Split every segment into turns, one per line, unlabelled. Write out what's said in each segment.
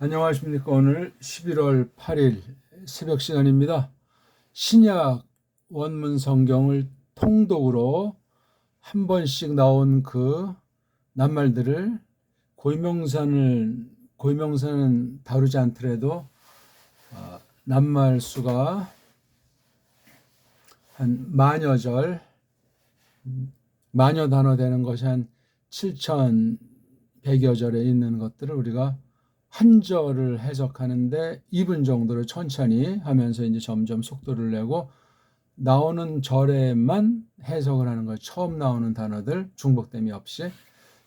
안녕하십니까. 오늘 11월 8일 새벽 시간입니다. 신약 원문 성경을 통독으로 한 번씩 나온 그 낱말들을 고유명사는 다루지 않더라도 낱말 수가 한 만여 단어 되는 것이 한 7,100여 절에 있는 것들을 우리가 한 절을 해석하는데 2분 정도를 천천히 하면서 이제 점점 속도를 내고 나오는 절에만 해석을 하는 거예요. 처음 나오는 단어들 중복됨이 없이.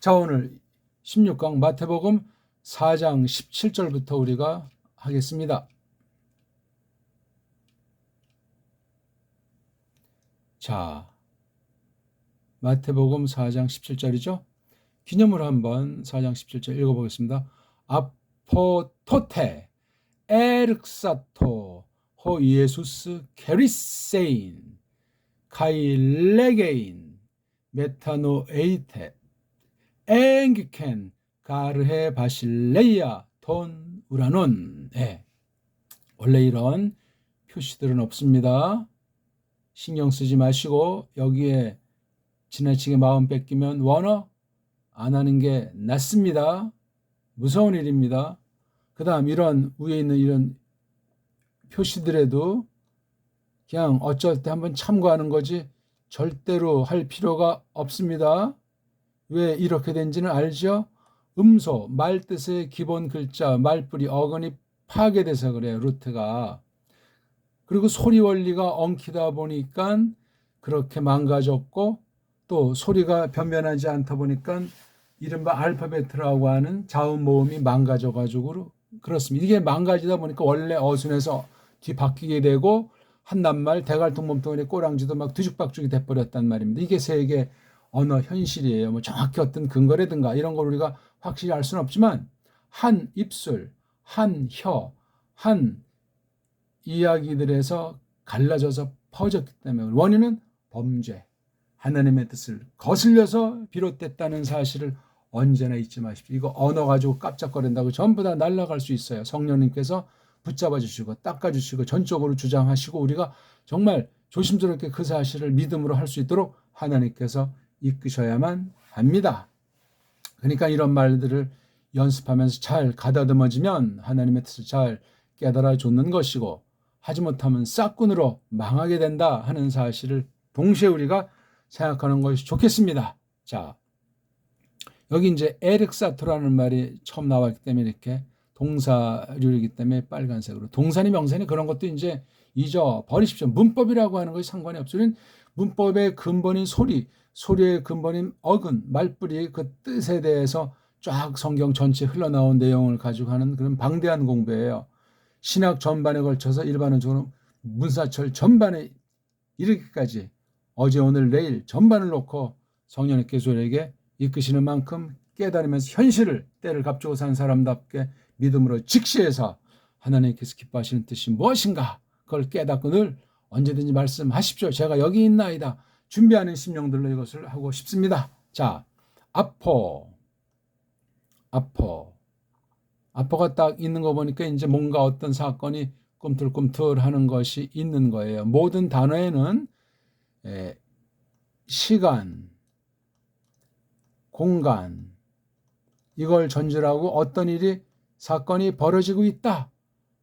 자, 오늘 16강 마태복음 4장 17절부터 우리가 하겠습니다. 자, 마태복음 4장 17절이죠. 기념으로 한번 4장 17절 읽어보겠습니다. 아포토테 에르사토 호 이에수스 게리세인 카일레게인 메타노에이테 엥기켄 가르헤 바실레이아 돈 우라논. 원래 이런 표시들은 없습니다. 신경 쓰지 마시고 여기에 지나치게 마음 뺏기면 원어 안 하는 게 낫습니다. 무서운 일입니다. 그 다음 이런 위에 있는 이런 표시들에도 그냥 어쩔 때 한번 참고하는 거지 절대로 할 필요가 없습니다. 왜 이렇게 된지는 알죠? 음소, 말뜻의 기본 글자, 말뿌리, 어근이 파괴돼서 그래요. 루트가. 그리고 소리 원리가 엉키다 보니까 그렇게 망가졌고 또 소리가 변변하지 않다 보니까 이른바 알파벳이라고 하는 자음 모음이 망가져가지고 그렇습니다. 이게 망가지다 보니까 원래 어순에서 뒤바뀌게 되고 한 낱말 대갈통 몸통의 꼬랑지도 막 뒤죽박죽이 돼버렸단 말입니다. 이게 세계 언어 현실이에요. 뭐 정확히 어떤 근거라든가 이런 걸 우리가 확실히 알 수는 없지만 한 입술, 한 혀, 한 이야기들에서 갈라져서 퍼졌기 때문에 원인은 범죄, 하나님의 뜻을 거슬려서 비롯됐다는 사실을 언제나 잊지 마십시오. 이거 언어 가지고 깜짝거린다고 전부 다 날아갈 수 있어요. 성령님께서 붙잡아 주시고 닦아 주시고 전적으로 주장하시고 우리가 정말 조심스럽게 그 사실을 믿음으로 할 수 있도록 하나님께서 이끄셔야만 합니다. 그러니까 이런 말들을 연습하면서 잘 가다듬어지면 하나님의 뜻을 잘 깨달아 줬는 것이고 하지 못하면 싹군으로 망하게 된다 하는 사실을 동시에 우리가 생각하는 것이 좋겠습니다. 자, 여기 이제 에릭사토라는 말이 처음 나왔기 때문에 이렇게 동사류이기 때문에 빨간색으로 동사니 명사니 그런 것도 이제 잊어버리십시오. 문법이라고 하는 것이 상관이 없어요. 문법의 근본인 소리의 근본인 어근, 말뿌리 그 뜻에 대해서 쫙 성경 전체 흘러나온 내용을 가지고 하는 그런 방대한 공부예요. 신학 전반에 걸쳐서 일반적으로 문사철 전반에 이르기까지 어제 오늘 내일 전반을 놓고 성령님께서 우리에게 이끄시는 만큼 깨달으면서 현실을 때를 값주고 산 사람답게 믿음으로 직시해서 하나님께서 기뻐하시는 뜻이 무엇인가 그걸 깨닫고 늘 언제든지 말씀하십시오. 제가 여기 있나이다. 준비하는 심령들로 이것을 하고 싶습니다. 자, 아포가 딱 있는 거 보니까 이제 뭔가 어떤 사건이 꿈틀꿈틀하는 것이 있는 거예요. 모든 단어에는 시간, 공간 이걸 전제하고 어떤 일이 사건이 벌어지고 있다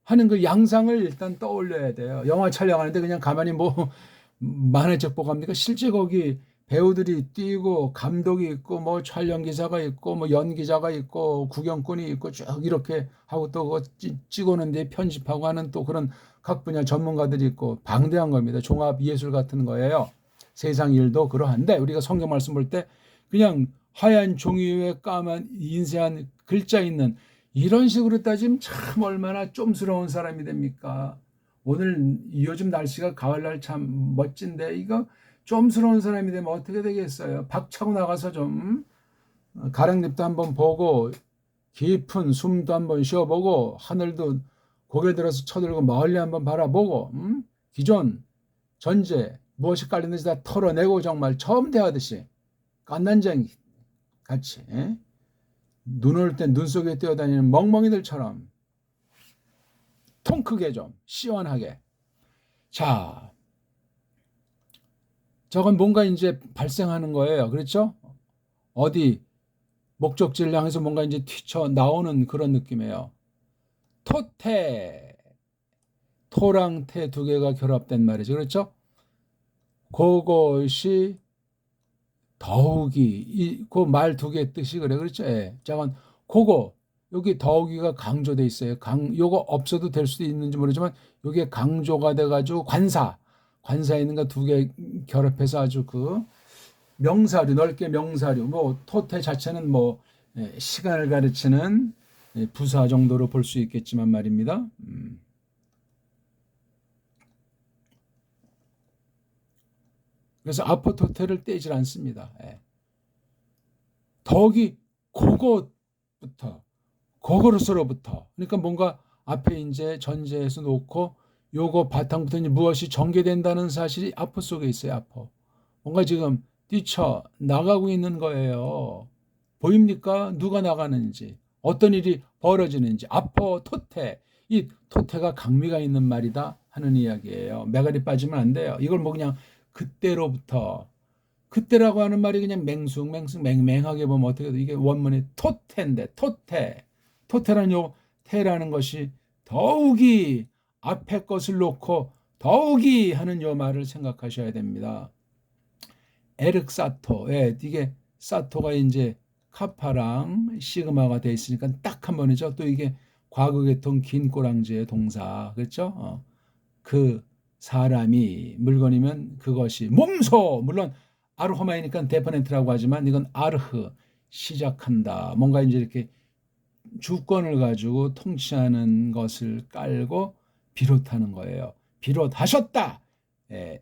하는 그 양상을 일단 떠올려야 돼요. 영화 촬영하는데 그냥 가만히 뭐 만화책 보고 합니까? 실제 거기 배우들이 뛰고 감독이 있고 뭐 촬영 기사가 있고 뭐 연기자가 있고 구경꾼이 있고 쭉 이렇게 하고 또 그거 찍어놓는데 편집하고 하는 또 그런 각 분야 전문가들이 있고 방대한 겁니다. 종합 예술 같은 거예요. 세상 일도 그러한데 우리가 성경 말씀 볼 때 그냥 하얀 종이 위에 까만 인쇄한 글자 있는 이런 식으로 따지면 참 얼마나 좀스러운 사람이 됩니까? 오늘 요즘 날씨가 가을날 참 멋진데 이거 좀스러운 사람이 되면 어떻게 되겠어요? 박차고 나가서 좀 가랑잎도 한번 보고 깊은 숨도 한번 쉬어보고 하늘도 고개 들어서 쳐들고 멀리 한번 바라보고 기존 전제 무엇이 깔리는지 다 털어내고 정말 처음 대하듯이 깐난쟁이 같이 눈 올 때 눈 속에 뛰어다니는 멍멍이들처럼 통 크게 좀 시원하게. 자, 저건 뭔가 이제 발생하는 거예요. 그렇죠? 어디 목적지를 향해서 뭔가 이제 튀쳐 나오는 그런 느낌이에요. 토태, 토랑 태 두 개가 결합된 말이죠. 그렇죠? 그것이 더욱이 그 말 두 개 뜻이 그래. 그렇죠? 예. 잠깐 그거 여기 더욱이가 강조돼 있어요. 요거 없어도 될 수도 있는지 모르지만 요게 강조가 돼 가지고 관사에 있는 거 두 개 결합해서 아주 그 명사류 넓게 명사류 뭐 토태 자체는 뭐 시간을 가르치는 부사 정도로 볼 수 있겠지만 말입니다. 그래서 아포토테를 떼질 않습니다. 더욱이 그것부터 그거로서로부터 그러니까 뭔가 앞에 이제 전제에서 놓고 요거 바탕부터 이제 무엇이 전개된다는 사실이 아포 속에 있어요. 아포 뭔가 지금 뛰쳐 나가고 있는 거예요. 보입니까? 누가 나가는지 어떤 일이 벌어지는지 아포 토테 이 토테가 강미가 있는 말이다 하는 이야기예요. 매가리 빠지면 안 돼요. 이걸 뭐 그냥 그때로부터 그때라고 하는 말이 그냥 맹맹하게 보면 어떻게 돼? 이게 원문이 토테인데 토테라는 요 테라는 것이 더욱이 앞에 것을 놓고 더욱이 하는 요 말을 생각하셔야 됩니다. 에륵사토 이게 사토가 이제 카파랑 시그마가 돼 있으니까 딱 한 번이죠. 또 이게 과거계통 긴 꼬랑지의 동사 그렇죠? 그 사람이 물건이면 그것이 몸소 물론 아르호마이니까 데퍼넨트라고 하지만 이건 아르흐 시작한다. 뭔가 이제 이렇게 주권을 가지고 통치하는 것을 깔고 비롯하는 거예요. 비롯하셨다.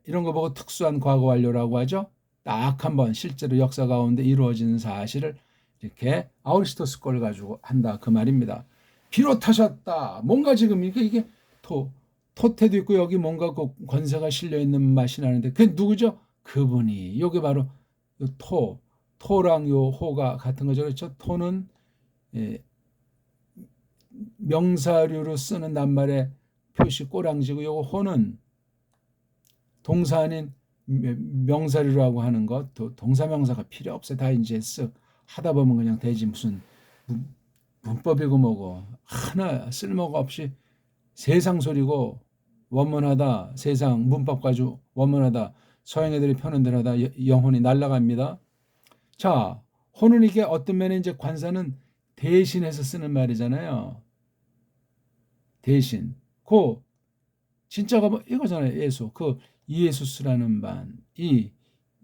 이런 거 보고 특수한 과거 완료라고 하죠. 딱 한 번 실제로 역사 가운데 이루어지는 사실을 이렇게 아우리스토스 걸 가지고 한다 그 말입니다. 비롯하셨다. 뭔가 지금 이게 토태도 있고 여기 뭔가 그 권세가 실려 있는 맛이 나는데 그게 누구죠? 그분이. 요게 바로 요 토랑 요 호가 같은 거죠. 그렇죠? 토는 명사류로 쓰는 낱말의 표시 꼬랑지고 요거 호는 동사 아닌 명사류라고 하는 것. 동사명사가 필요 없어요. 다 이제 쓱 하다 보면 그냥 되지 무슨 문법이고 뭐고 하나 쓸모가 없이 세상 소리고 원문하다 세상 문법 가지고 원문하다 서양 애들이 펴는 대로 하다 영혼이 날아갑니다. 자, 호는 이게 어떤 면에 이제 관사는 대신해서 쓰는 말이잖아요. 대신. 진짜가 뭐 이거잖아요. 예수. 이예수스라는 반.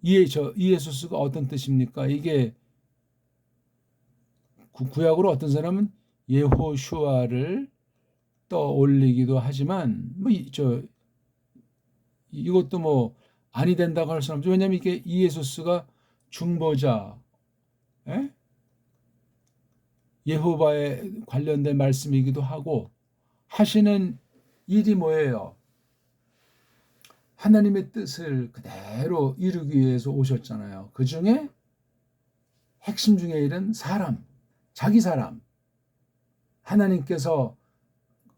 이예수스가 어떤 뜻입니까? 이게 구약으로 어떤 사람은 예호슈아를 떠올리기도 하지만 이것도 뭐 아니 된다고 할 수는 없죠. 왜냐하면 이게 이예수스가 중보자 예호바에 관련된 말씀이기도 하고 하시는 일이 뭐예요? 하나님의 뜻을 그대로 이루기 위해서 오셨잖아요. 그 중에 핵심 중에 일은 자기 사람 하나님께서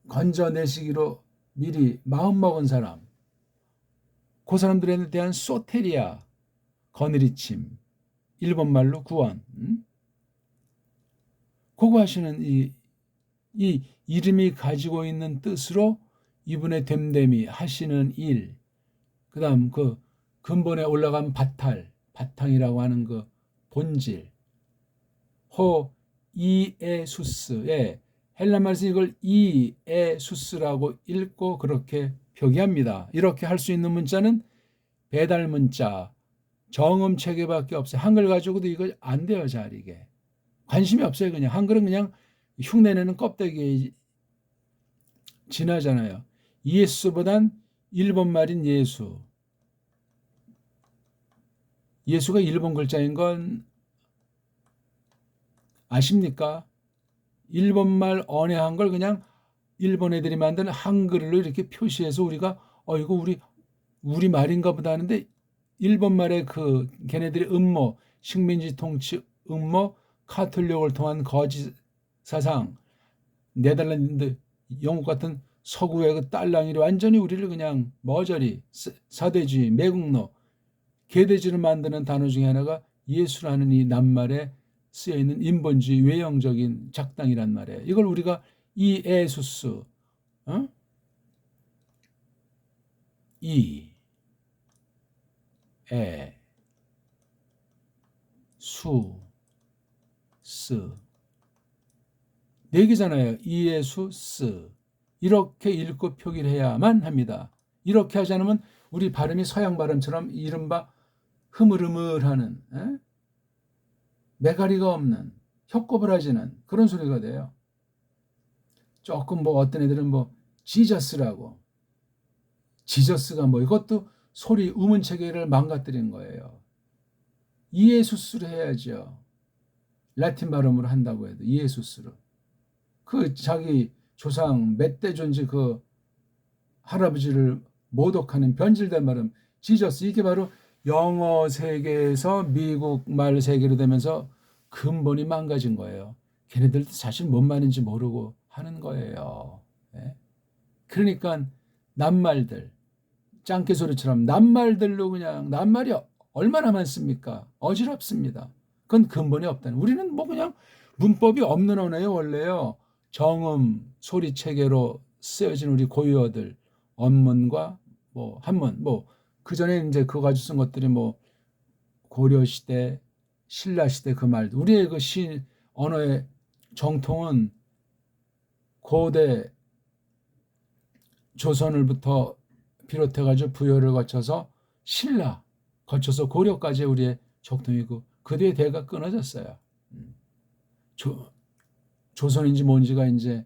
건져내시기로 미리 마음먹은 사람 그 사람들에 대한 소테리아 거느리침 일본말로 구원 그거 하시는 이 이름이 가지고 있는 뜻으로 이분의 됨됨이 하시는 일 그 다음 그 근본에 올라간 바탕이라고 하는 그 본질 이에수스 헬라말에서 이걸 이에수스라고 읽고 그렇게 표기합니다. 이렇게 할 수 있는 문자는 배달 문자 정음 체계밖에 없어요. 한글 가지고도 이거 안 돼요. 잘 이게 관심이 없어요. 그냥 한글은 그냥 흉내내는 껍데기에 지나잖아요. 예수보단 일본말인 예수가 일본 글자인 건 아십니까? 일본말 언어한 걸 그냥 일본 애들이 만든 한글로 이렇게 표시해서 우리가 이거 우리 말인가 보다 하는데 일본말의 그 걔네들의 음모 식민지 통치 음모 카톨릭을 통한 거짓 사상 네덜란드 영국 같은 서구의 그 딸랑이를 완전히 우리를 그냥 머저리, 사대주의, 매국노, 개돼지를 만드는 단어 중에 하나가 예수라는 이 낱말에 쓰여 있는 인본주의 외형적인 작당이란 말이에요. 이걸 우리가 이에수스, 어? 이, 에, 수, 스. 네 개잖아요. 이에수, 스. 이렇게 읽고 표기를 해야만 합니다. 이렇게 하지 않으면 우리 발음이 서양 발음처럼 이른바 흐물흐물하는, 매가리가 없는, 혀꼬부라지는 그런 소리가 돼요. 조금 뭐 어떤 애들은 뭐 지저스라고, 지저스가 뭐 이것도 소리 우문 체계를 망가뜨린 거예요. 이에수스를 해야죠. 라틴 발음으로 한다고 해도 이에수스로. 그 자기 조상 멧돼지인지 그 할아버지를 모독하는 변질된 발음 지저스, 이게 바로 영어 세계에서 미국 말 세계로 되면서 근본이 망가진 거예요. 걔네들도 사실 뭔 말인지 모르고 하는 거예요. 네? 그러니까 낱말들, 짱깨 소리처럼 낱말들로 그냥 낱말이 얼마나 많습니까? 어지럽습니다. 그건 근본이 없다는. 우리는 뭐 그냥 문법이 없는 언어예요, 원래요. 정음, 소리 체계로 쓰여진 우리 고유어들, 언문과 뭐 한문, 뭐 그 전에 이제 그거 가지고 쓴 것들이 뭐 고려 시대, 신라 시대 그 말도. 우리의 그 언어의 정통은 고대 조선을부터 비롯해가지고 부여를 거쳐서 신라 거쳐서 고려까지 우리의 적통이고 그 뒤에 대가 끊어졌어요. 조선인지 뭔지가 이제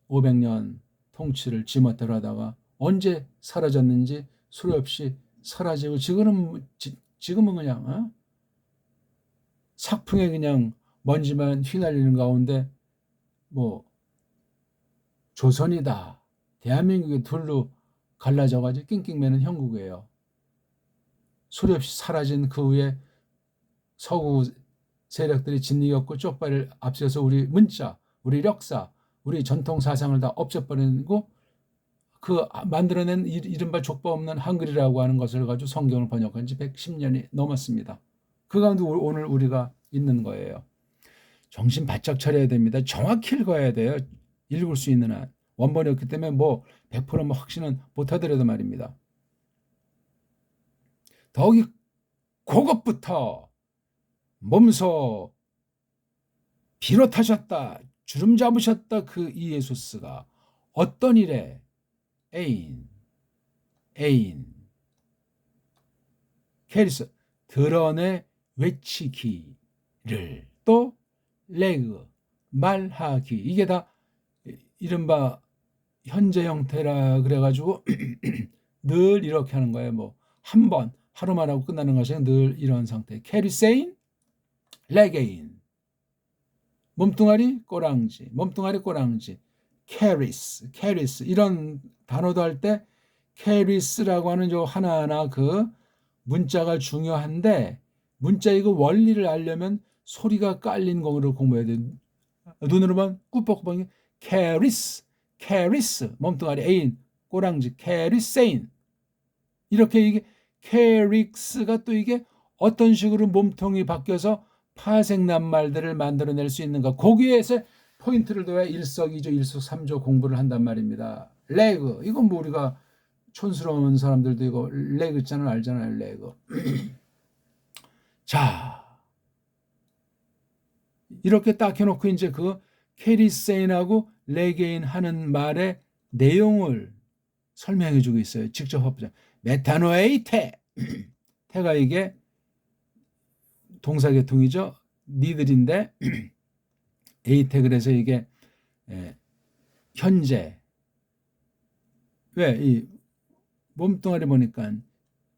500년 통치를 지멋대로 하다가 언제 사라졌는지 수로 없이 사라지고 지금은 그냥 삭풍에 그냥 먼지만 휘날리는 가운데 뭐 조선이다, 대한민국의 둘로 갈라져가지고 낑낑매는 형국이에요. 소리 없이 사라진 그 후에 서구 세력들이 진리였고 쪽발을 앞세워서 우리 문자, 우리 역사, 우리 전통 사상을 다 없애버리고 그 만들어낸 이른바 족보 없는 한글이라고 하는 것을 가지고 성경을 번역한 지 110년이 넘었습니다. 그 가운데 오늘 우리가 있는 거예요. 정신 바짝 차려야 됩니다. 정확히 읽어야 돼요. 읽을 수 있는 한. 원본이었기 때문에 뭐 100% 뭐 확신은 못하더라도 말입니다. 더욱이 그것부터 몸소 비롯하셨다, 주름 잡으셨다 그 이 예수스가 어떤 일에 애인, 캐리스, 드러내 외치기를 또 레그, 말하기, 이게 다 이른바 현재 형태라 그래가지고 늘 이렇게 하는 거예요. 뭐 한 번 하루 말하고 끝나는 것이 늘 이런 상태. 캐리세인, 레게인, 몸뚱아리 꼬랑지, 캐리스 이런 단어도 할 때 캐리스라고 하는 요 하나하나 그 문자가 중요한데 문자 이거 원리를 알려면 소리가 깔린 거를 공부해야 돼. 눈으로만 꾸벅꾸벅 캐리스 몸뚱아리 애인 꼬랑지 캐리세인 이렇게 이게 캐릭스가 또 이게 어떤 식으로 몸통이 바뀌어서 파생낱말들을 만들어낼 수 있는가 거기에서 포인트를 둬야 일석이조 일석삼조 공부를 한단 말입니다. 레그 이건 뭐 우리가 촌스러운 사람들도 이거 레그 자는 알잖아요. 레그. 자 이렇게 딱 해놓고 이제 그 캐리세인하고 레게인 하는 말의 내용을 설명해 주고 있어요. 직접 해보자. 메타노에이테 태가 이게 동사계통이죠. 니들인데 에이테 그래서 이게 현재 왜 이 몸뚱아리 보니까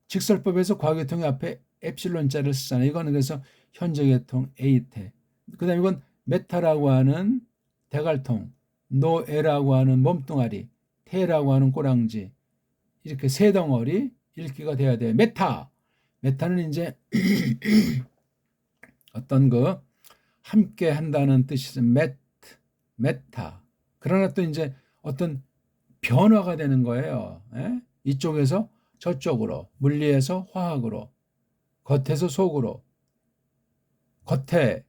직설법에서 과계통이 앞에 엡실론자를 쓰잖아요. 이거는 그래서 현재계통 에이테. 그다음에 이건 메타라고 하는 대갈통, 노에라고 하는 몸뚱아리, 테라고 하는 꼬랑지 이렇게 세 덩어리 읽기가 돼야 돼요. 메타는 이제 어떤 그 함께 한다는 뜻이 메타. 그러나 또 이제 어떤 변화가 되는 거예요. 예? 이쪽에서 저쪽으로, 물리에서 화학으로, 겉에서 속으로, 겉에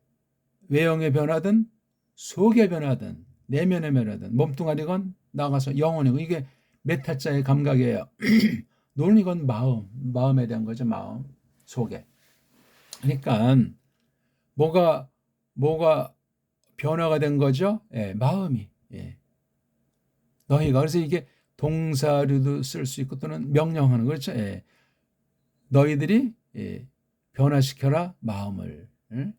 외형의 변화든 속의 변화든 내면의 변화든 몸뚱아리건 나가서 영혼이고 이게 메타자의 감각이에요. 노는 이건 마음에 대한 거죠. 마음 속에. 그러니까 뭐가 변화가 된 거죠? 예, 마음이. 예. 너희가 그래서 이게 동사류도 쓸 수 있고 또는 명령하는 그렇죠. 예. 너희들이 예, 변화시켜라 마음을, 예?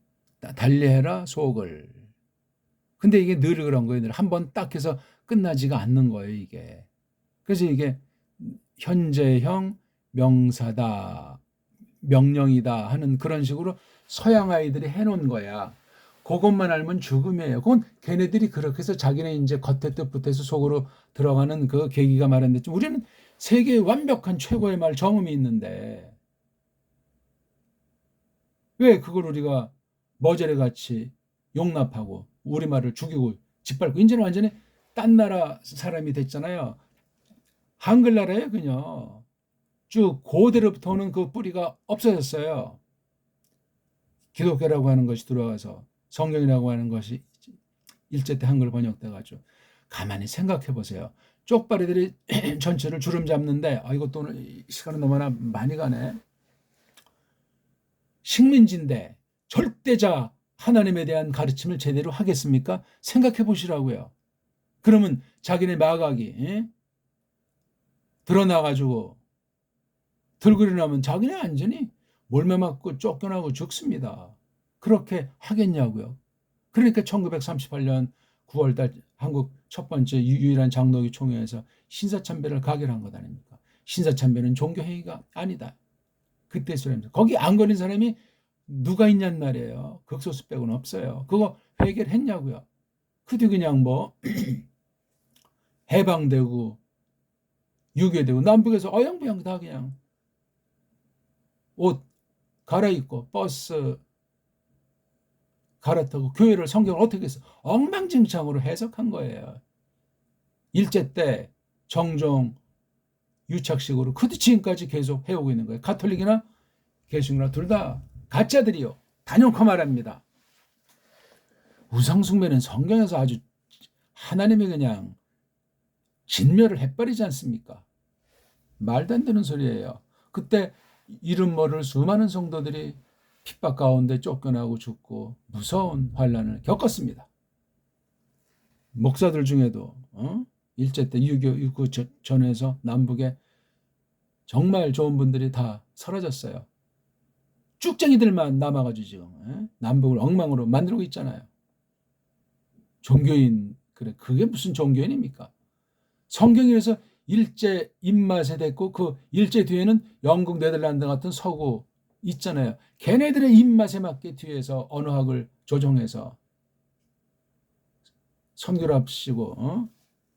달리해라 속을. 근데 이게 늘 그런 거예요. 늘 한 번 딱 해서 끝나지가 않는 거예요. 이게. 그래서 이게 현재형 명사다, 명령이다 하는 그런 식으로 서양 아이들이 해놓은 거야. 그것만 알면 죽음이에요. 그건 걔네들이 그렇게 해서 자기네 이제 겉에 뜻부터해서 속으로 들어가는 그 계기가 마련됐지. 우리는 세계의 완벽한 최고의 말 정음이 있는데 왜 그걸 우리가 머저리 같이 용납하고 우리말을 죽이고 짓밟고 이제는 완전히 딴 나라 사람이 됐잖아요. 한글나라에 그냥 쭉 고대로부터는 그 뿌리가 없어졌어요. 기독교라고 하는 것이 들어와서 성경이라고 하는 것이 일제 때 한글 번역돼가지고 가만히 생각해 보세요. 쪽발이들이 전체를 주름 잡는데 이것도 오늘 시간은 너무나 많이 가네. 식민지인데 절대자 하나님에 대한 가르침을 제대로 하겠습니까? 생각해 보시라고요. 그러면 자기네 마각이 드러나가지고 들고 일어나면 자기네 완전히 몰매 맞고 쫓겨나고 죽습니다. 그렇게 하겠냐고요. 그러니까 1938년 9월달 한국 첫 번째 유일한 장로교 총회에서 신사참배를 가결한 것 아닙니까? 신사참배는 종교행위가 아니다. 그때 소리입니다. 거기 안 걸린 사람이 누가 있냔 말이에요. 극소수 빼고는 없어요. 그거 해결했냐고요. 그뒤 그냥 뭐 해방되고 유교되고 남북에서 어영부영 다 그냥 옷 갈아입고 버스 갈아타고 교회를 성경을 어떻게 해서 엉망진창으로 해석한 거예요. 일제 때 정종 유착식으로 그 지금까지 계속 해오고 있는 거예요. 가톨릭이나 개신교나 둘 다 가짜들이요. 단연코 말합니다. 우상숭배는 성경에서 아주 하나님이 그냥 진멸을 해버리지 않습니까? 말도 안 되는 소리예요. 그때 이름 모를 수많은 성도들이 핍박 가운데 쫓겨나고 죽고 무서운 환란을 겪었습니다. 목사들 중에도 일제 때 6.25 전에서 남북에 정말 좋은 분들이 다 사라졌어요. 쭉쟁이들만 남아가지고 지금 남북을 엉망으로 만들고 있잖아요. 종교인 그게 무슨 종교인입니까? 성경에서 일제 입맛에 됐고 그 일제 뒤에는 영국, 네덜란드 같은 서구 있잖아요. 걔네들의 입맛에 맞게 뒤에서 언어학을 조정해서 선교랍시고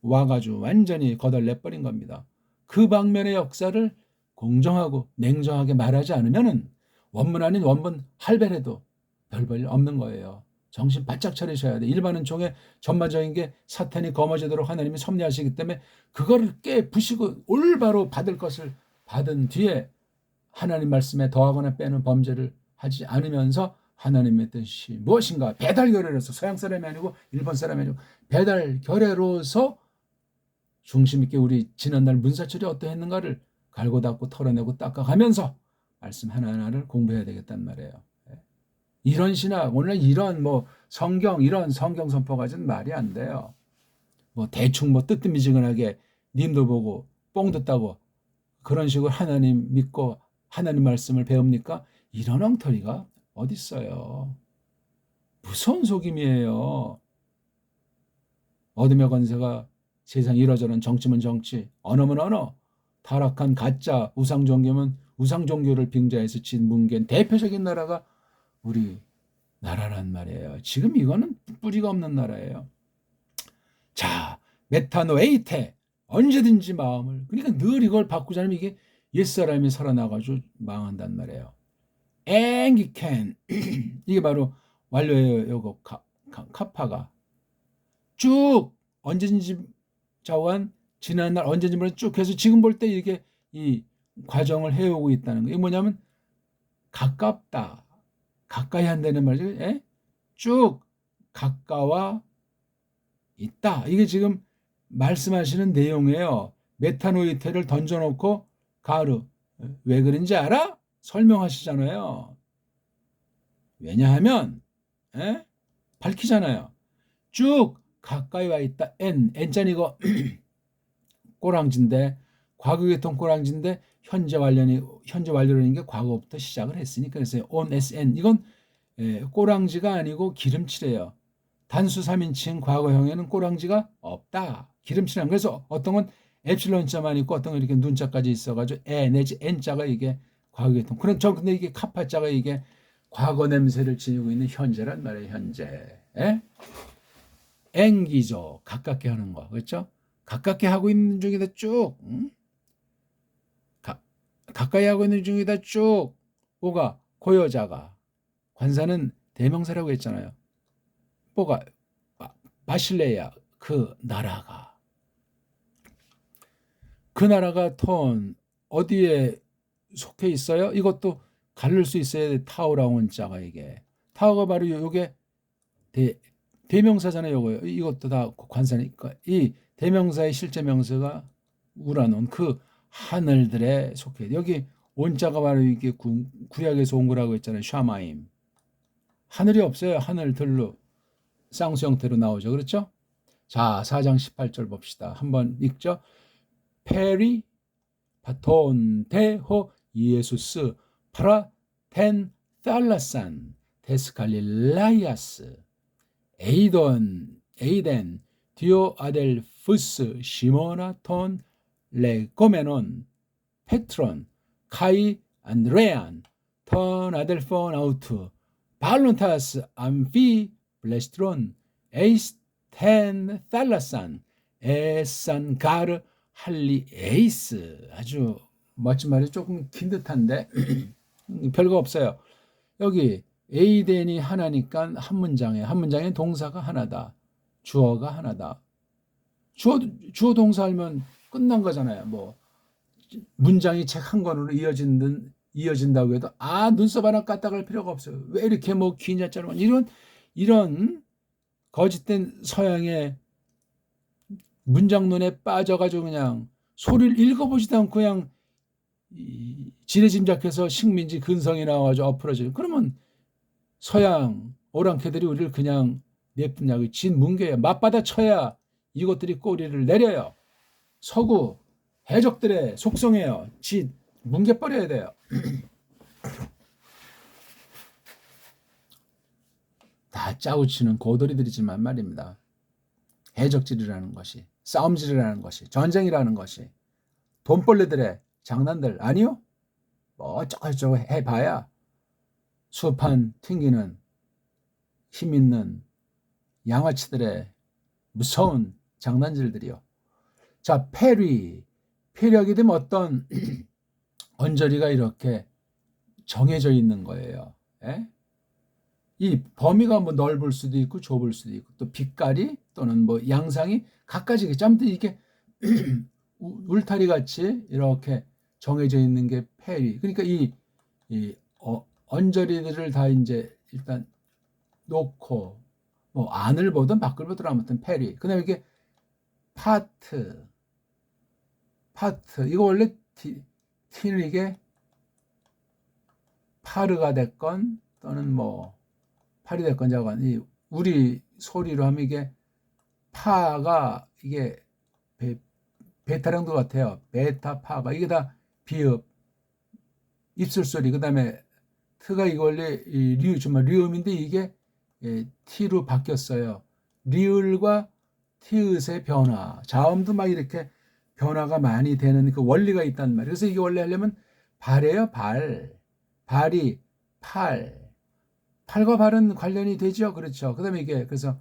와가지고 완전히 거덜내버린 겁니다. 그 방면의 역사를 공정하고 냉정하게 말하지 않으면은 원문 아닌 원문 할배해도 별 볼 없는 거예요. 정신 바짝 차리셔야 돼. 일반은 종의 전반적인 게 사탄이 거머쥐도록 하나님이 섭리하시기 때문에 그거를 깨부시고 올바로 받을 것을 받은 뒤에 하나님 말씀에 더하거나 빼는 범죄를 하지 않으면서 하나님의 뜻이 무엇인가 배달 결례로서 서양 사람이 아니고 일본 사람이 아니고 배달 결례로서 중심 있게 우리 지난날 문사철이 어떠했는가를 갈고 닦고 털어내고 닦아가면서 말씀 하나하나를 공부해야 되겠단 말이에요. 이런 신학, 오늘 이런 뭐 성경, 이런 성경 선포 가지고는 말이 안 돼요. 뭐 대충 뭐 뜨뜻미지근하게 님도 보고 뽕 듣다고 그런 식으로 하나님 믿고 하나님 말씀을 배웁니까? 이런 엉터리가 어딨어요. 무서운 속임이에요. 어둠의 권세가 세상 이러저런 정치면 정치, 언어면 언어, 타락한 가짜 우상 종교면 우상 종교를 빙자해서 진 뭉갠 대표적인 나라가 우리 나라란 말이에요. 지금 이거는 뿌리가 없는 나라예요. 자, 메타노에이테 언제든지 마음을 그러니까 늘 이걸 바꾸지 않으면 이게 옛사람이 살아나가지고 망한단 말이에요. 앵기캔 이게 바로 완료예요. 요거 카파가 쭉 언제든지 좌우한 지난날 언제인지 모르겠 쭉 해서 지금 볼 때 이게 이 과정을 해오고 있다는 거예요. 이게 뭐냐면 가깝다. 가까이 한다는 말이죠. 예? 쭉 가까워 있다. 이게 지금 말씀하시는 내용이에요. 메타노이테를 던져놓고 가르. 왜 그런지 알아? 설명하시잖아요. 왜냐하면 에? 밝히잖아요. 쭉 가까이 와 있다. N자는 이거 꼬랑지인데 과거계통 꼬랑지인데 현재 완료라는 게 과거부터 시작을 했으니까 그래서 on SN 이건 꼬랑지가 아니고 기름칠이에요. 단수 3인칭 과거형에는 꼬랑지가 없다. 기름칠한. 그래서 어떤 건 엡실론자만 있고 어떤 건 이렇게 눈자까지 있어가지고 내지 N자가 이게 과거계통. 근데 이게 카파자가 이게 과거 냄새를 지니고 있는 현재란 말이에요. 현재. 앵기죠. 가깝게 하는 거. 그렇죠? 가깝게 하고 있는 중이다 쭉. 가까이 하고 있는 중이다 쭉. 뭐가? 고여자가. 관사는 대명사라고 했잖아요. 뭐가? 바실레야. 그 나라가. 그 나라가 톤 어디에 속해 있어요? 이것도 가를 수 있어야 돼. 타오라온 자가 이게. 타오가 바로 요게 대명사잖아요. 요거요. 이것도 다 관사니까. 이 대명사의 실제 명사가 우라논 그 하늘들에 속해. 여기 온자가 바로 이게 구약에서 온 거라고 했잖아요. 샤마임. 하늘이 없어요. 하늘들로 쌍수 형태로 나오죠. 그렇죠? 자, 4장 18절 봅시다. 한번 읽죠. 페리 파톤 데호 예수스 파라텐 탈라산 데스칼릴라이아스 에이덴 디오 아델푸스 시모나 톤 레고메논 페트론 카이 안드레안 턴 아델폰 아우트 발론타스 암피 블레스트론 에이스텐 탈라산 에산 가르 할리 에이스. 아주 멋진 말이 조금 긴 듯한데 별거 없어요. 여기 에이덴이 하나니까 한 문장에 동사가 하나다. 주어가 하나다. 주어 동사 알면 끝난 거잖아요. 뭐 문장이 책 한 권으로 이어진다고 해도 눈썹 하나 까딱할 필요가 없어요. 왜 이렇게 뭐 기냐 짜르냐 이런 거짓된 서양의 문장론에 빠져가지고 그냥 소리를 읽어보지도 않고 그냥 지레짐작해서 식민지 근성이 나와가지고 엎으러지는. 그러면 서양 오랑캐들이 우리를 그냥 내뿜냐고 진 뭉개요. 맞받아 쳐야 이것들이 꼬리를 내려요. 서구 해적들의 속성이에요. 진 뭉개버려야 돼요. 다 짜우치는 고돌이들이지만 말입니다. 해적질이라는 것이, 싸움질이라는 것이, 전쟁이라는 것이 돈벌레들의 장난들 아니요? 뭐 어쩌고저쩌고 해봐야 수판 튕기는 힘있는 양아치들의 무서운 장난질들이요. 자, 페리하게 되면 어떤 언저리가 이렇게 정해져 있는 거예요. 이 범위가 뭐 넓을 수도 있고 좁을 수도 있고 또 빛깔이 또는 뭐 양상이 각가지겠죠. 아무튼 이렇게 울타리 같이 이렇게 정해져 있는 게 페리. 그러니까 이 언저리들을 다 이제 일단 놓고 뭐 안을 보든 밖을 보든 아무튼 페리. 그다음에 이게 파트 이거 원래 T는 이게 파르가 됐건 또는 뭐 팔이 됐건 자건 이 우리 소리로 하면 이게 파가 이게 베타령도 같아요. 베타 파가 이게 다 비읍 입술 소리. 그다음에 트가 이거 원래 정말 리음인데 이게 T로 바뀌었어요. 리을과 티읕의 변화. 자음도 막 이렇게 변화가 많이 되는 그 원리가 있단 말이에요. 그래서 이게 원래 하려면 발이에요. 발이 팔과 발은 관련이 되죠. 그렇죠. 그다음에 이게 그래서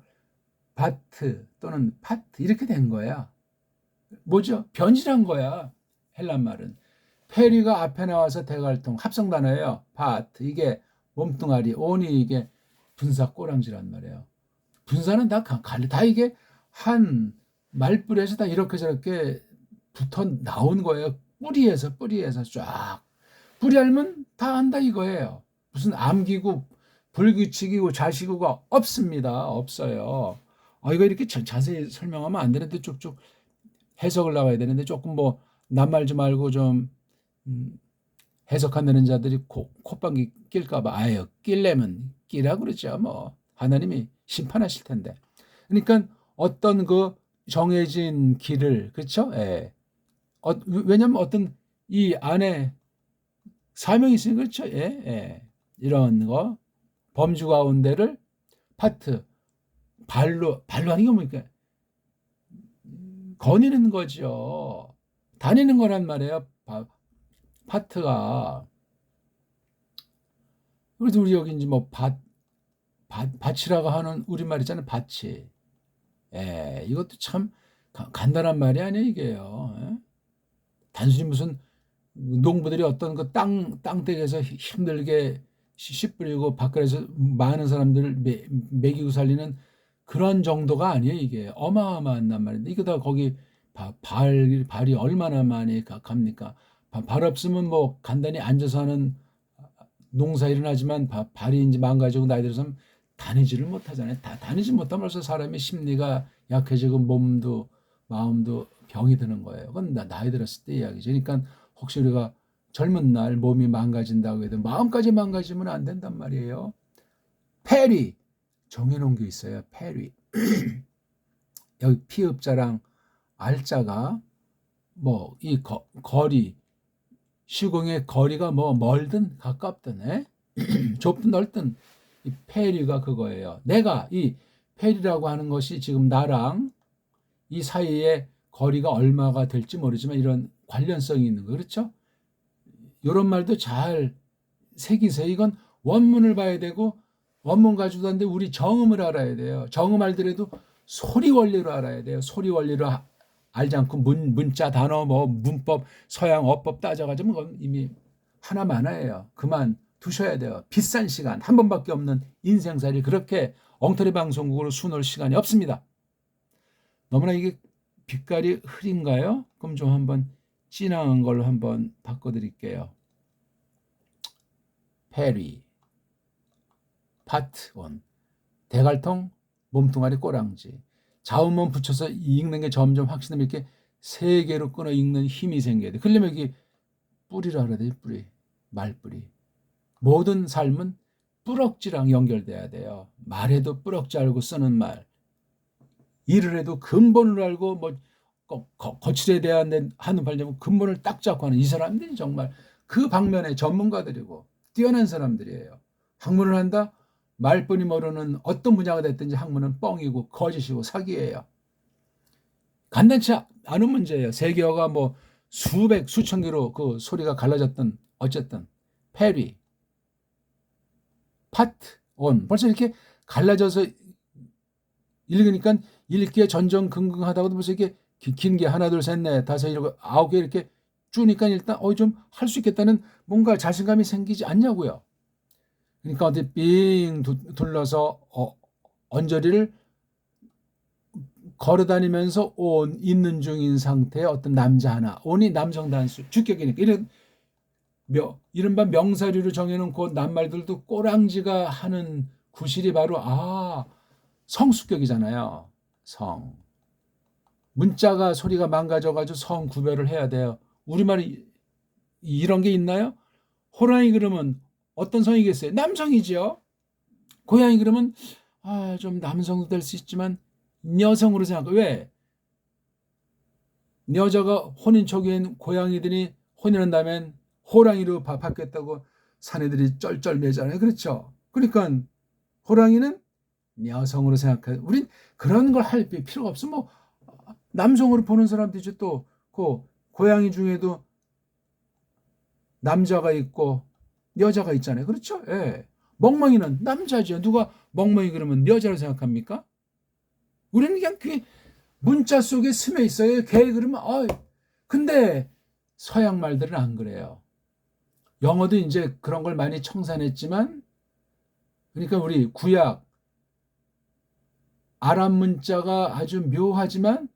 바트 또는 파트 이렇게 된 거야. 뭐죠? 변질한 거야. 헬란 말은. 페리가 앞에 나와서 대갈통 합성 단어예요. 파트 이게 몸뚱아리 온이 이게 분사 꼬랑지란 말이에요. 분사는 다 이게 한 말불에서 다 이렇게 저렇게 붙어 나온 거예요. 뿌리에서 쫙. 뿌리 알면 다 안다 이거예요. 무슨 암기고 불규칙이고 자식이고 없습니다. 없어요. 이거 이렇게 자세히 설명하면 안 되는데 쭉쭉 해석을 나가야 되는데 조금 뭐 낱말 좀 알고 좀 해석 안 되는 자들이 콧방귀 낄까봐 아유 낄려면 끼라 그러죠. 뭐 하나님이 심판하실 텐데. 그러니까 어떤 그 정해진 길을 그렇죠? 예. 왜냐면 어떤 이 안에 사명이 있으니까 그렇죠? 예. 예. 이런 거 범주 가운데를 파트 발로 하는 게 뭡니까? 거니는 거죠. 다니는 거란 말이에요. 파트가. 그래도 우리 여기 이제 뭐 밭이라고 하는 우리말 있잖아요. 밭이. 예, 이것도 참 간단한 말이 아니에요, 이게요. 예? 단순히 무슨 농부들이 어떤 그 땅댁에서 힘들게 씨 뿌리고 밖에서 많은 사람들을 먹이고 살리는 그런 정도가 아니에요, 이게. 어마어마한 말인데. 이거 다 거기 발이 얼마나 많이 갑니까? 발 없으면 뭐 간단히 앉아서 하는 농사일은 하지만 발이 이제 망가지고 나이 들어서는 다니지를 못하잖아요. 다니지 못하면 벌써 사람의 심리가 약해지고 몸도 마음도 병이 드는 거예요. 그건 나이 들었을 때 이야기죠. 그러니까 혹시 우리가 젊은 날 몸이 망가진다고 해도 마음까지 망가지면 안 된단 말이에요. 페리 정해놓은 게 있어요. 페리 여기 피읍자랑 알자가 뭐 이 거리 시공의 거리가 뭐 멀든 가깝든 좁든 넓든 이 페리가 그거예요. 내가 이 페리라고 하는 것이 지금 나랑 이 사이에 거리가 얼마가 될지 모르지만 이런 관련성이 있는 거 그렇죠? 이런 말도 잘 새기세요. 이건 원문을 봐야 되고 원문 가지고도 하는데 우리 정음을 알아야 돼요. 정음 알더라도 소리 원리로 알아야 돼요. 소리 원리로 알지 않고 문자 단어 뭐 문법 서양 어법 따져가지고 그건 이미 하나 많아요. 그만 두셔야 돼요. 비싼 시간 한 번밖에 없는 인생살이 그렇게 엉터리 방송국으로 수놓을 시간이 없습니다. 너무나 이게 빛깔이 흐린가요? 그럼 좀 한번 진한 걸로 한번 바꿔드릴게요. 페리 파트 1 대갈통 몸뚱아리 꼬랑지 자음만 붙여서 읽는 게 점점 확신을 이렇게 세 개로 끊어 읽는 힘이 생겨야 돼. 그러려면 이게 뿌리라 그래야 돼. 뿌리 말뿌리 모든 삶은 뿌럭지랑 연결돼야 돼요. 말해도 뿌럭지 알고 쓰는 말 일을 해도 근본을 알고 뭐 거칠에 대한 하는 발자국 근본을 딱 잡고 하는 이 사람들이 정말 그 방면의 전문가들이고 뛰어난 사람들이에요. 학문을 한다? 말뿐이 모르는 어떤 분야가 됐든지 학문은 뻥이고 거짓이고 사기예요. 간단치 않은 문제예요. 세계어가 뭐 수백 수천 개로 그 소리가 갈라졌던 어쨌든 페리 파트 온 벌써 이렇게 갈라져서 읽으니까 읽기에 전전긍긍하다가도 벌써 이렇게 긴 게 하나 둘 셋 넷 다섯 일곱 아홉 개 이렇게 쭉니까 일단 좀 할 수 있겠다는 뭔가 자신감이 생기지 않냐고요. 그러니까 어디 삥 둘러서 언저리를 걸어다니면서 온 있는 중인 상태의 어떤 남자 하나 온이 남성 단수 주격이니까 이른바 명사류로 정해놓은 낱말들도 꼬랑지가 하는 구실이 바로 성수격이잖아요. 성 문자가 소리가 망가져가지고 성 구별을 해야 돼요. 우리말이 이런 게 있나요? 호랑이 그러면 어떤 성이겠어요? 남성이죠. 고양이 그러면 좀 남성도 될 수 있지만 여성으로 생각해. 왜? 여자가 혼인 초기엔 고양이들이 혼인한 다음엔 호랑이로 바뀌었다고 사내들이 쩔쩔매잖아요. 그렇죠? 그러니까 호랑이는 여성으로 생각해. 우린 그런 걸 할 필요가 없어. 뭐 남성으로 보는 사람들이 또 그 고양이 중에도 남자가 있고 여자가 있잖아요. 그렇죠? 예. 멍멍이는 남자죠. 누가 멍멍이 그러면 여자로 생각합니까? 우리는 그냥 그게 문자 속에 스며 있어요. 개 그러면 근데 서양 말들은 안 그래요. 영어도 이제 그런 걸 많이 청산했지만 그러니까 우리 구약 아랍 문자가 아주 묘하지만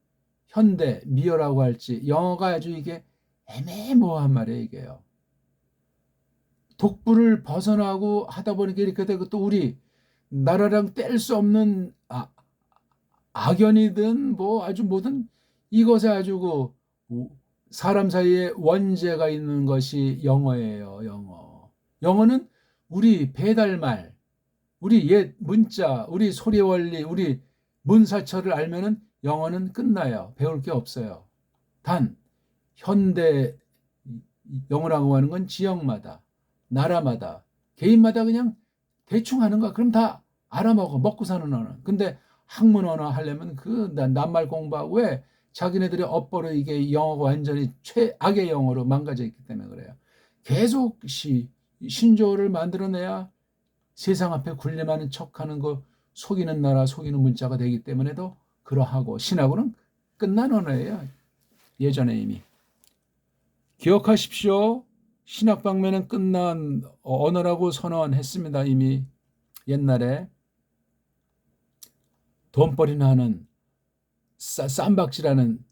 현대, 미어라고 할지 영어가 아주 이게 애매모호한 말이에요, 이게요. 독불을 벗어나고 하다 보니까 이렇게 되고 또 우리 나라랑 뗄 수 없는 악연이든 뭐 아주 뭐든 이것에 아주 그 사람 사이에 원죄가 있는 것이 영어예요, 영어. 영어는 우리 배달말, 우리 옛 문자, 우리 소리 원리, 우리 문사철을 알면은 영어는 끝나요. 배울 게 없어요. 단 현대 영어라고 하는 건 지역마다, 나라마다, 개인마다 그냥 대충 하는 거야. 그럼 다 알아먹어. 먹고 사는 언어. 근데 학문 언어 하려면 그 낱말 공부하고 왜 자기네들의 업보로 이게 영어가 완전히 최악의 영어로 망가져 있기 때문에 그래요. 계속 신조어를 만들어내야 세상 앞에 군림하는 척하는 거 속이는 나라 속이는 문자가 되기 때문에도 그러하고 신하고는 끝난 언어예요. 예전에 이미. 기억하십시오. 신학 방면은 끝난 언어라고 선언했습니다. 이미 옛날에 돈벌이나 하는 쌈박질하는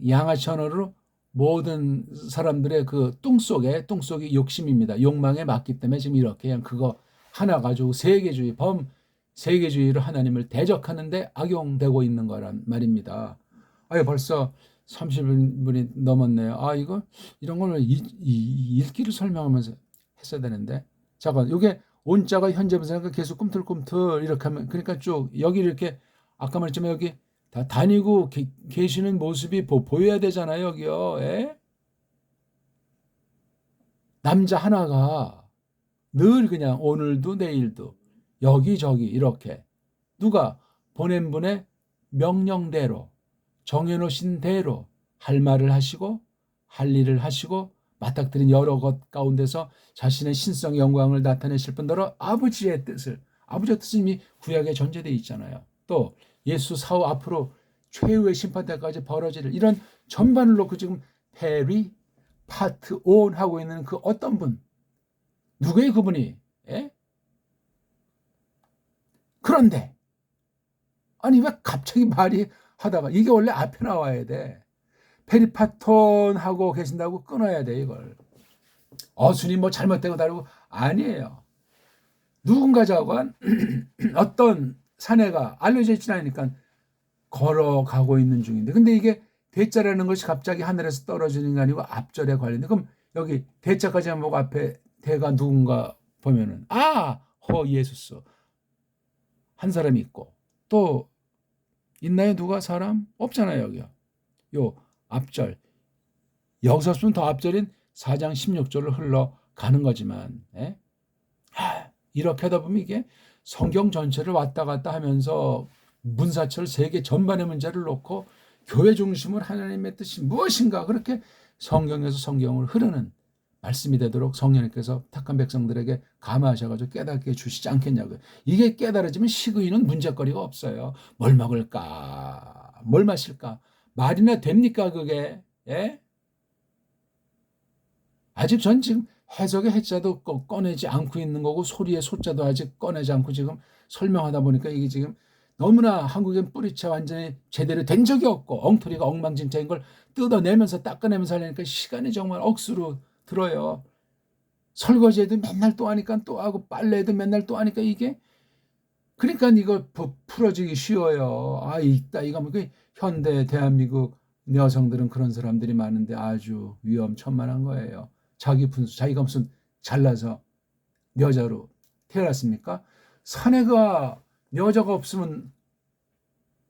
양아치 언어로 모든 사람들의 그 뚱속이 욕심입니다. 욕망에 맞기 때문에 지금 이렇게 그냥 그거 하나 가지고 세계주의, 세계주의로 하나님을 대적하는데 악용되고 있는 거란 말입니다. 벌써 30분이 넘었네요. 이런 걸 읽기를 설명하면서 했어야 되는데. 잠깐, 요게 온자가 현재 분사니까 계속 꿈틀꿈틀 이렇게 하면, 그러니까 쭉 여기 이렇게 아까 말했지만 여기 다 다니고 계시는 모습이 보여야 되잖아요, 여기요. 예? 남자 하나가 늘 그냥 오늘도 내일도 여기저기 이렇게 누가 보낸 분의 명령대로 정해놓으신 대로 할 말을 하시고 할 일을 하시고 맞닥뜨린 여러 것 가운데서 자신의 신성 영광을 나타내실 뿐더러 아버지의 뜻은 이미 구약에 전제되어 있잖아요. 또 예수 사후 앞으로 최후의 심판 때까지 벌어질 이런 전반을 놓고 지금 페리 파트 온 하고 있는 그 어떤 분, 누구의 그분이? 예? 그런데 아니 왜 갑자기 말이 하다가 이게 원래 앞에 나와야 돼. 페리파톤 하고 계신다고 끊어야 돼 이걸. 어순이 뭐 잘못되고 다르고 아니에요. 누군가 자관 어떤 사내가 알려져 있지 않으니까 걸어가고 있는 중인데, 근데 이게 대자라는 것이 갑자기 하늘에서 떨어지는 게 아니고 앞절에 관련돼. 그럼 여기 대자까지만 보고 앞에 대가 누군가 보면은 허 예수스 한 사람이 있고 또 있나요? 누가 사람? 없잖아요. 여기요. 요 앞절 여기서 쓰면 더 앞절인 4장 16절을 흘러가는 거지만 이렇게 하다 보면 이게 성경 전체를 왔다 갔다 하면서 문사철 세계 전반의 문제를 놓고 교회 중심으로 하나님의 뜻이 무엇인가 그렇게 성경에서 성경을 흐르는 말씀이 되도록 성령님께서 택한 백성들에게 감화하셔가지고 깨닫게 해주시지 않겠냐고요. 이게 깨달아지면 식의는 문제거리가 없어요. 뭘 먹을까? 뭘 마실까? 말이나 됩니까 그게? 예? 아직 전 지금 해석의 해자도 꺼내지 않고 있는 거고 소리의 소자도 아직 꺼내지 않고 지금 설명하다 보니까 이게 지금 너무나 한국엔 뿌리채 완전히 제대로 된 적이 없고 엉터리가 엉망진창인 걸 뜯어내면서 닦아내면서 하려니까 시간이 정말 억수로 들어요. 설거지해도 맨날 또 하니까 또 하고 빨래도 맨날 또 하니까 이게 그러니까 이거 풀어지기 쉬워요. 있다 이거 뭐 현대 대한민국 여성들은 그런 사람들이 많은데 아주 위험천만한 거예요. 자기 분수 자기가 무슨 잘나서 여자로 태어났습니까? 사내가 여자가 없으면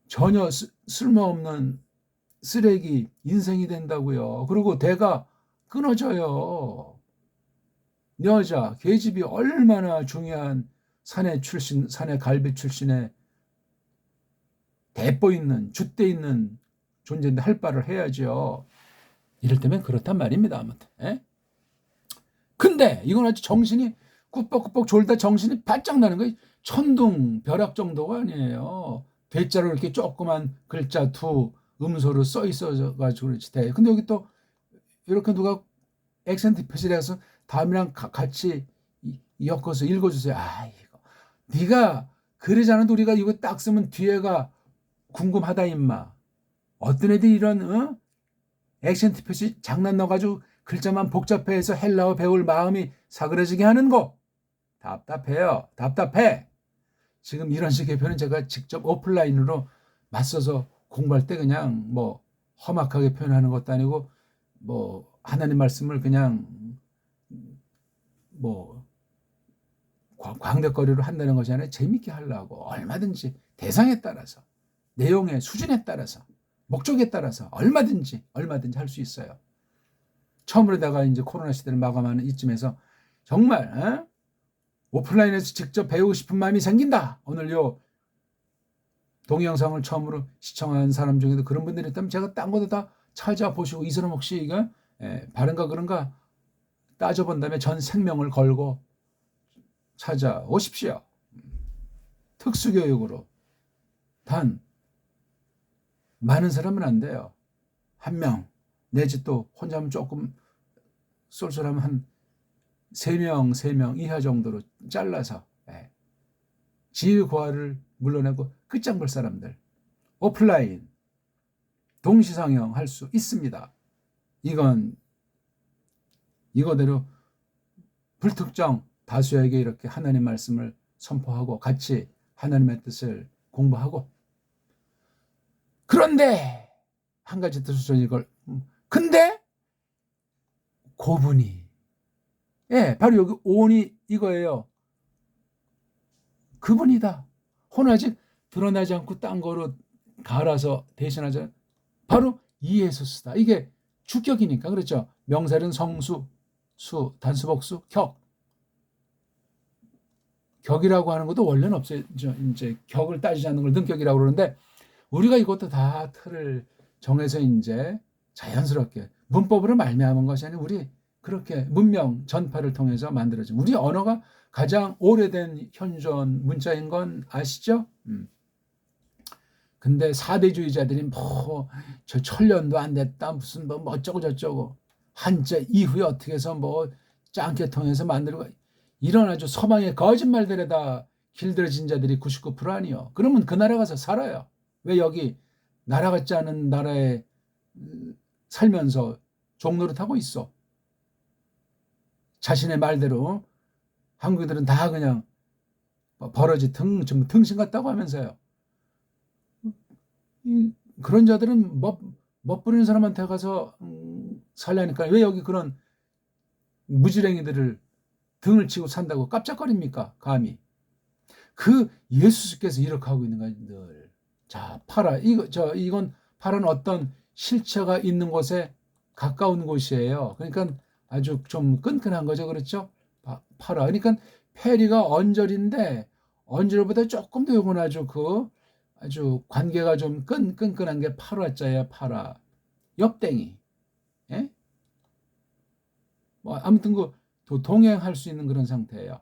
전혀 쓸모없는 쓰레기 인생이 된다고요. 그리고 대가 끊어져요. 여자 계집이 얼마나 중요한 사내 출신, 사내 갈비 출신의 대뽀 있는 줏대 있는 존재인데 할 바를 해야죠. 이럴 때면 그렇단 말입니다. 아무튼. 근데 이건 아주 정신이 꾸벅꾸벅 졸다 정신이 바짝 나는 거예요. 천둥 벼락 정도가 아니에요. 대자로 이렇게 조그만 글자 두 음소로 써 있어가지고 그렇지 돼. 근데 여기 또 이렇게 누가 액센트 표시를 해서 다음이랑 같이 엮어서 읽어주세요. 이거 네가 그러지 않아도 우리가 이거 딱 쓰면 뒤에가 궁금하다 임마. 어떤 애들이 이런 액센트 표시 장난 넣어가지고 글자만 복잡해서 헬라어 배울 마음이 사그러지게 하는 거 답답해요. 답답해. 지금 이런 식의 표현은 제가 직접 오프라인으로 맞서서 공부할 때 그냥 뭐 험악하게 표현하는 것도 아니고 뭐 하나님 말씀을 그냥 뭐 광대거리로 한다는 것이 아니라 재밌게 하려고 얼마든지 대상에 따라서 내용의 수준에 따라서 목적에 따라서 얼마든지 할 수 있어요. 처음으로다가 이제 코로나 시대를 마감하는 이쯤에서 정말 오프라인에서 직접 배우고 싶은 마음이 생긴다. 오늘 요 동영상을 처음으로 시청한 사람 중에도 그런 분들이 있다면 제가 딴 것도 다 찾아보시고 이 사람 혹시 이거 바른가 그런가 따져본 다음에 전 생명을 걸고 찾아오십시오. 특수교육으로. 단 많은 사람은 안 돼요. 한 명 내지 또 혼자면 조금 쏠쏠하면 한 3명 이하 정도로 잘라서 지휘 고하를 물러내고 끝장 볼 사람들 오프라인 동시상영 할 수 있습니다. 이건 이거대로 불특정 다수에게 이렇게 하나님 말씀을 선포하고 같이 하나님의 뜻을 공부하고 그런데 한 가지 뜻을 전 이걸 근데 고분이 바로 여기 오온이 이거예요. 그분이다. 혼은 아직 드러나지 않고 딴 거로 갈아서 대신하잖아요. 바로 이에수스다. 이게 주격이니까 그렇죠. 명사는 성수, 수, 단수복수, 격. 격이라고 하는 것도 원래는 없어요. 이제 격을 따지지 않는 걸 능격이라고 그러는데 우리가 이것도 다 틀을 정해서 이제 자연스럽게 문법으로 말미암은 것이 아니라 우리 그렇게 문명 전파를 통해서 만들어진 우리 언어가 가장 오래된 현존 문자인 건 아시죠? 근데 사대주의자들이 저 천년도 안 됐다 무슨 뭐 어쩌고 저쩌고 한자 이후에 어떻게 해서 뭐 짱게 통해서 만들고 이런 아주 서방의 거짓말들에다 길들여진 자들이 99% 아니요. 그러면 그 나라 가서 살아요. 왜 여기 나라 같지 않은 나라에 살면서 종노릇하고 있어. 자신의 말대로 한국인들은 다 그냥 버러지 등신 같다고 하면서요. 그런 자들은 멋부리는 사람한테 가서 살려니까 왜 여기 그런 무지랭이들을 등을 치고 산다고 깜짝거립니까? 감히. 그 예수께서 이렇게 하고 있는 거예요. 늘. 자, 파라. 이건 파라는 어떤 실체가 있는 곳에 가까운 곳이에요. 그러니까 아주 좀 끈끈한 거죠. 그렇죠? 파라. 그러니까 페리가 언저리인데 언저리보다 조금 더 요건 아주 관계가 좀 끈끈한 게 파라자예요. 파라. 엽땡이. 예? 뭐 아무튼 동행할 수 있는 그런 상태예요.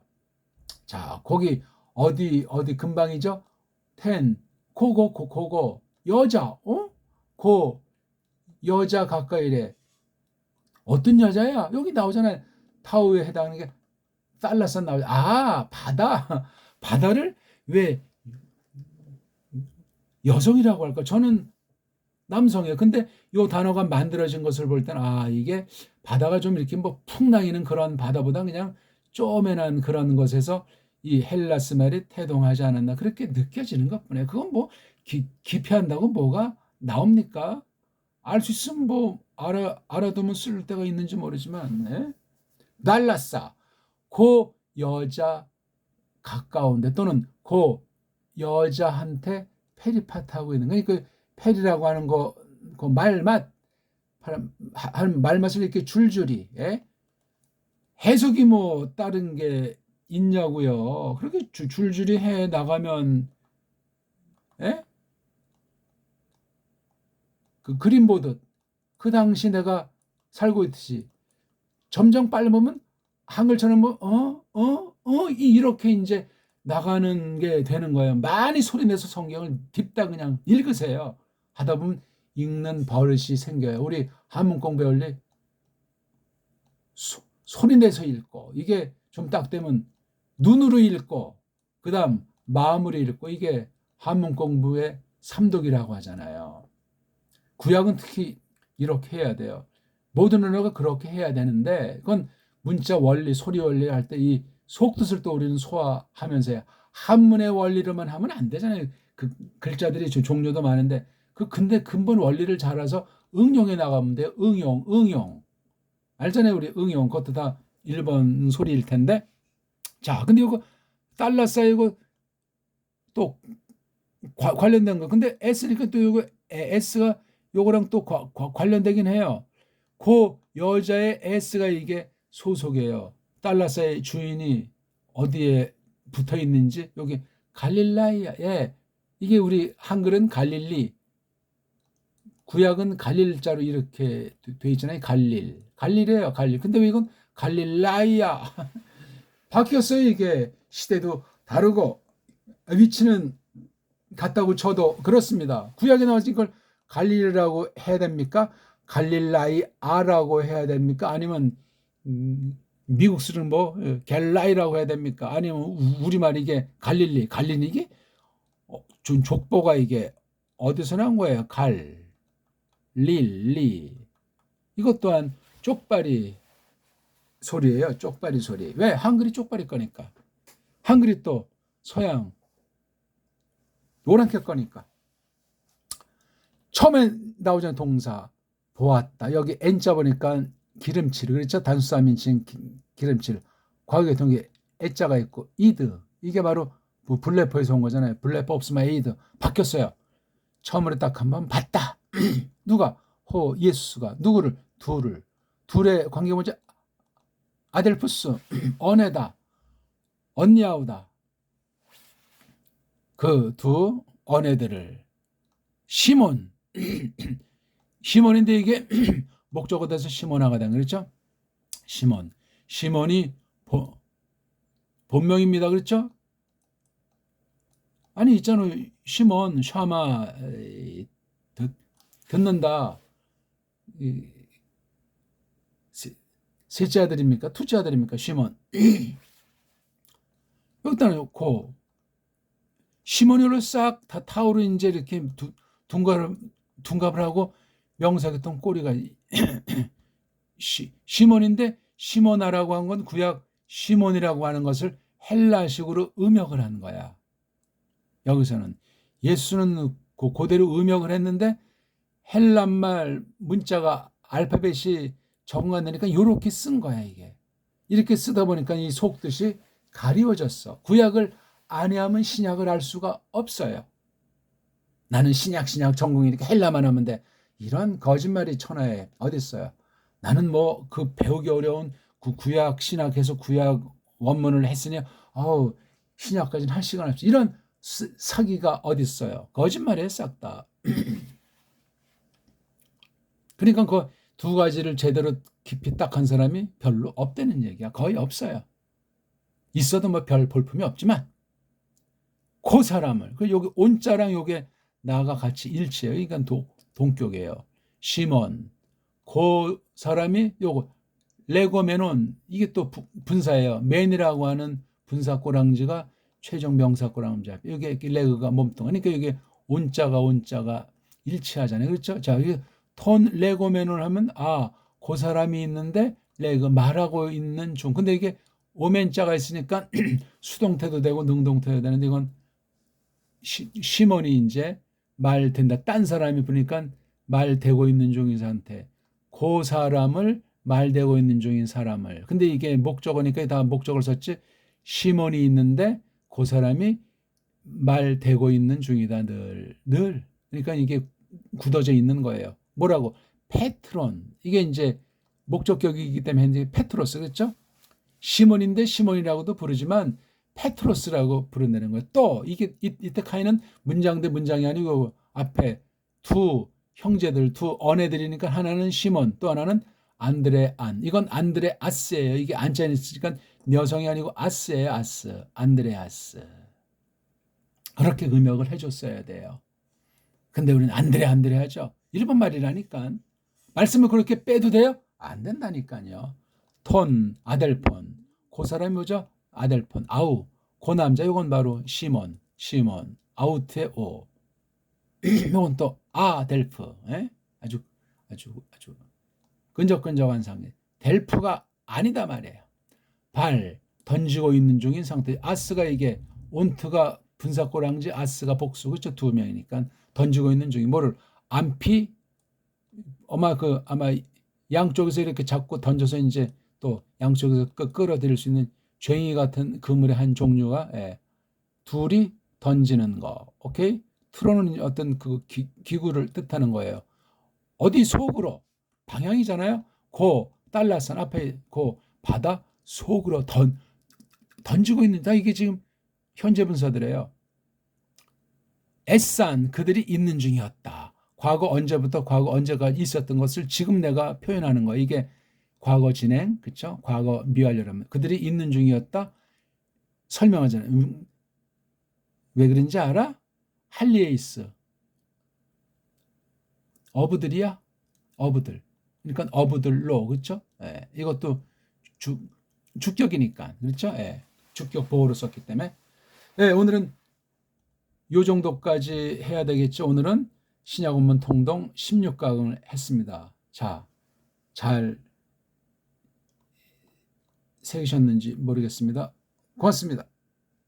자, 거기 어디 근방이죠? 고고 여자. 여자 가까이래. 어떤 여자야? 여기 나오잖아요. 타우에 해당하는 게 살라산 나오죠. 바다를 왜 여성이라고 할까? 저는 남성이에요. 근데 이 단어가 만들어진 것을 볼 때는 이게 바다가 좀 이렇게 뭐 풍랑이는 그런 바다보다 그냥 쪼매난 그런 것에서 이 헬라스 말이 태동하지 않았나 그렇게 느껴지는 것뿐이에요. 그건 뭐 기피한다고 뭐가 나옵니까? 알 수 있으면 뭐 알아두면 쓸 데가 있는지 모르지만 날라싸 그 여자 가까운데 또는 그 여자한테 페리파트하고 있는 거예요. 그 페리라고 하는 거 그 말맛 말맛을 이렇게 줄줄이 해석이 뭐 다른 게 있냐고요. 그렇게 줄줄이 해 나가면 그 그림 보듯 그 당시 내가 살고 있듯이 점점 빨리 보면 한글처럼 이렇게 이제 나가는 게 되는 거예요. 많이 소리내서 성경을 딥다 그냥 읽으세요. 하다 보면 읽는 버릇이 생겨요. 우리 한문 공부할 때 소리내서 읽고 이게 좀 딱 되면 눈으로 읽고 그 다음 마음으로 읽고 이게 한문 공부의 삼독이라고 하잖아요. 구약은 특히 이렇게 해야 돼요. 모든 언어가 그렇게 해야 되는데 그건 문자 원리, 소리 원리 할 때 이 속뜻을 또 우리는 소화하면서 한문의 원리로만 하면 안 되잖아요. 그 글자들이 종류도 많은데 근데 근본 원리를 잘 알아서 응용해 나가면 돼요. 응용. 알잖아요. 우리 응용. 그것도 다 일본 소리일 텐데. 자, 근데 이거 달러 쌓이고 또 관련된 거. 근데 S니까 또 이거 S가 요거랑 또 관련되긴 해요. 그 여자의 S가 이게 소속이에요. 달라스의 주인이 어디에 붙어 있는지 여기 갈릴라이에 이게 우리 한글은 갈릴리, 구약은 갈릴자로 이렇게 돼 있잖아요. 갈릴이에요. 갈릴. 근데 왜 이건 갈릴라이야? 바뀌었어요. 이게 시대도 다르고 위치는 같다고 쳐도 그렇습니다. 구약에 나와서 이걸 갈릴리라고 해야 됩니까? 갈릴라이아라고 해야 됩니까? 아니면 미국 쓰는 뭐 갤라이라고 해야 됩니까? 아니면 우리말 이게 갈릴리 이게 준 족보가 이게 어디서 난 거예요? 릴리 이것 또한 쪽발이 소리예요. 쪽발이 소리. 왜? 한글이 쪽발이 거니까. 한글이 또 서양 노란색 거니까. 처음에 나오잖아요. 동사 보았다. 여기 N자 보니까 기름칠. 그렇죠? 단수 3인칭 기름칠. 과거의 동기에 애자가 있고 이드. 이게 바로 블레퍼에서 온 거잖아요. 블레퍼 없으면 에이드. 바뀌었어요. 처음으로 딱 한번 봤다. 누가? 예수가. 누구를? 둘의 관계 뭐죠? 아델푸스. 언에다. 언니아우다. 그 두 언애들을 시몬. 시몬인데 이게 목적어 돼서 시몬아가 된 그렇죠? 시몬이 본명입니다. 그렇죠? 아니 있잖아요. 시몬 샤마 듣는다. 셋째 아들입니까? 둘째 아들입니까? 시몬. 여기다 놓고 시몬으로 싹 다 타오르 이제 이렇게 둔갑을 하고 명사했던 꼬리가 시몬인데 시모나라고 한 건 구약 시몬이라고 하는 것을 헬라식으로 음역을 한 거야. 여기서는 예수는 그대로 음역을 했는데 헬란말 문자가 알파벳이 적응 안 되니까 이렇게 쓴 거야. 이게 이렇게 쓰다 보니까 이 속뜻이 가리워졌어. 구약을 아니하면 신약을 알 수가 없어요. 나는 신약 전공이니까 헬라만 하면 돼. 이런 거짓말이 천하에 어디 있어요. 나는 뭐 그 배우기 어려운 구약 신약해서 구약 원문을 했으니 신약까지는 할 시간 없어. 이런 사기가 어디 있어요. 거짓말이에요. 싹 다. 그러니까 그 두 가지를 제대로 깊이 딱 한 사람이 별로 없다는 얘기야. 거의 없어요. 있어도 뭐 별 볼품이 없지만 그 사람을 여기 온자랑 요게 나가 같이 일치해요. 그러니까 동격이에요. 시몬 그 사람이 요거 레고메논 이게 또 분사예요. 맨이라고 하는 분사 꼬랑지가 최종 명사 꼬랑지 앞에 여기 레그가 몸통 그러니까 이게 온자가 일치하잖아요. 그렇죠? 자, 이게 톤 레고메논을 하면 그 사람이 있는데 레그 말하고 있는 중. 근데 이게 오멘자가 있으니까 수동태도 되고 능동태도 되는데 이건 시몬이 이제 말 된다. 딴 사람이 보니까 말 되고 있는 중인 상태. 그 사람을 말 되고 있는 중인 사람을. 근데 이게 목적어니까 다 목적을 썼지. 시몬이 있는데 그 사람이 말 되고 있는 중이다. 늘. 그러니까 이게 굳어져 있는 거예요. 뭐라고? 페트론. 이게 이제 목적격이기 때문에 이제 페트로스 그렇죠? 시몬인데 시몬이라고도 부르지만 페트로스라고 부른다는 거예요. 또 이게 이때 카이는 문장 대 문장이 아니고 앞에 두 형제들, 두 언애들이니까 하나는 시몬, 또 하나는 안드레안. 이건 안드레아스예요. 이게 안자에 있으니까 여성이 아니고 아스예요. 아스. 안드레아스. 그렇게 음역을 해줬어야 돼요. 근데 우리는 안드레 하죠. 일본 말이라니까. 말씀을 그렇게 빼도 돼요? 안 된다니까요. 톤, 아델폰. 그 사람이 뭐죠? 아델폰. 그 남자, 이건 바로 시몬. 아우트의 오. 이건 또 아델프. 예? 아주 끈적끈적한 상태. 델프가 아니다 말이에요. 발 던지고 있는 중인 상태. 아스가 이게 온트가 분사꼬랑지, 아스가 복수. 그렇죠? 두 명이니까 던지고 있는 중인 뭐를 안피 아마 양쪽에서 이렇게 잡고 던져서 이제 또 양쪽에서 끌어들일 수 있는 쟁이 같은 그물의 한 종류가 둘이 던지는 거. 오케이? 트로는 어떤 그 기구를 뜻하는 거예요. 어디 속으로 방향이잖아요. 고 달라산 앞에 고 바다 속으로 던지고 있는다. 이게 지금 현재 분사들이에요. 애싼 그들이 있는 중이었다. 과거 언제부터 과거 언제가 있었던 것을 지금 내가 표현하는 거. 이게 과거 진행, 그렇죠? 과거 미완료라면 그들이 있는 중이었다. 설명하잖아요. 왜 그런지 알아? 할리에이스. 어부들이야? 어부들. 그러니까 어부들로, 그렇죠? 이것도 주격이니까, 그렇죠? 주격 보호로 썼기 때문에. 오늘은 요 정도까지 해야 되겠죠. 오늘은 신약원문 통동 16강을 했습니다. 자, 잘 새기셨는지 모르겠습니다. 고맙습니다.